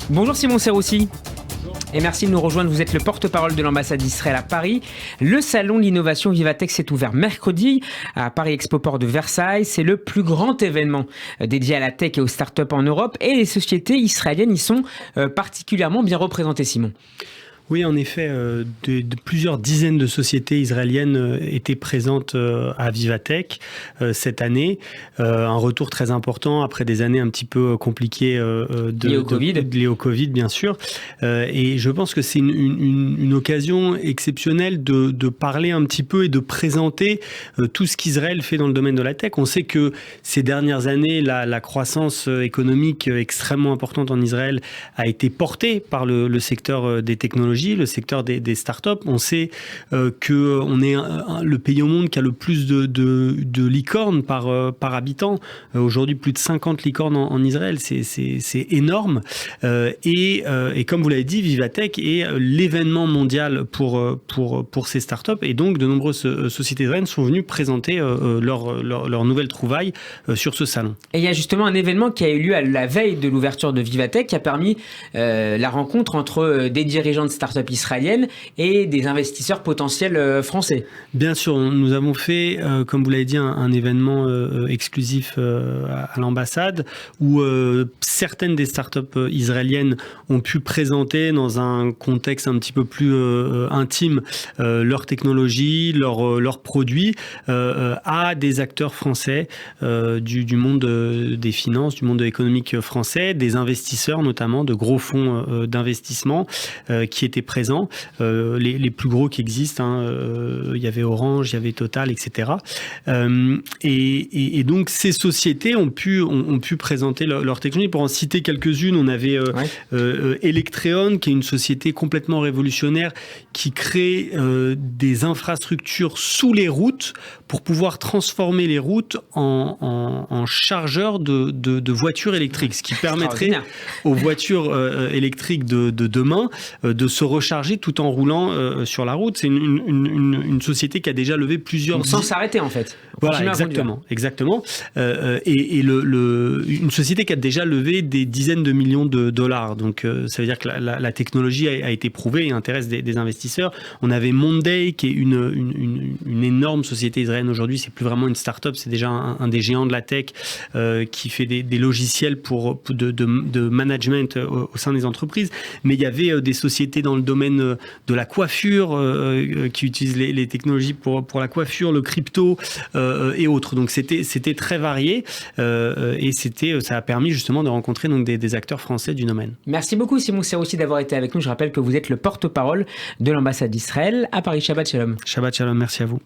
Bonjour Simon Serroussi. Et merci de nous rejoindre. Vous êtes le porte-parole de l'ambassade d'Israël à Paris. Le salon de l'innovation Vivatech s'est ouvert mercredi à Paris Expo-Port de Versailles. C'est le plus grand événement dédié à la tech et aux startups en Europe. Et les sociétés israéliennes y sont particulièrement bien représentées, Simon. Oui, en effet, plusieurs dizaines de sociétés israéliennes étaient présentes à Vivatech cette année. Un retour très important après des années un petit peu compliquées liées au Covid, bien sûr. Et je pense que c'est une occasion exceptionnelle de parler un petit peu et de présenter tout ce qu'Israël fait dans le domaine de la tech. On sait que ces dernières années, la croissance économique extrêmement importante en Israël a été portée par le secteur des technologies, le secteur des startups. On sait qu'on est le pays au monde qui a le plus de licornes par habitant. Aujourd'hui, plus de 50 licornes en Israël. C'est énorme. Et comme vous l'avez dit, Vivatech est l'événement mondial pour ces startups. Et donc, de nombreuses sociétés israéliennes sont venues présenter leurs nouvelles trouvailles sur ce salon. Et il y a justement un événement qui a eu lieu à la veille de l'ouverture de Vivatech qui a permis la rencontre entre des dirigeants de startups israéliennes et des investisseurs potentiels français. Bien sûr, nous avons fait, comme vous l'avez dit, un événement exclusif à l'ambassade où certaines des startups israéliennes ont pu présenter dans un contexte un petit peu plus intime leur technologie, leurs produits à des acteurs français du monde des finances, du monde économique français, des investisseurs notamment, de gros fonds d'investissement qui étaient présents, les plus gros qui existent, il y avait Orange, il y avait Total, etc. Et donc ces sociétés ont pu présenter leur technologie. Pour en citer quelques-unes, on avait Electreon, qui est une société complètement révolutionnaire qui crée des infrastructures sous les routes pour pouvoir transformer les routes en chargeurs de voitures électriques, ce qui permettrait aux voitures électriques de demain de se recharger tout en roulant sur la route. C'est une société qui a déjà levé plusieurs... Sans s'arrêter en fait. Voilà, exactement. Une société qui a déjà levé des dizaines de millions de dollars. Donc ça veut dire que la technologie a été prouvée et intéresse des investisseurs. On avait Monday, qui est une énorme société israélienne aujourd'hui. C'est plus vraiment une start-up, c'est déjà un des géants de la tech qui fait des logiciels de management au sein des entreprises. Mais il y avait des sociétés dans le domaine de la coiffure qui utilisent les technologies pour la coiffure, le crypto et autres. Donc c'était très varié et ça a permis justement de rencontrer donc des acteurs français du domaine. Merci beaucoup Simon Serroussi d'avoir été avec nous. Je rappelle que vous êtes le porte-parole de l'ambassade d'Israël à Paris. Shabbat Shalom. Shabbat Shalom, merci à vous.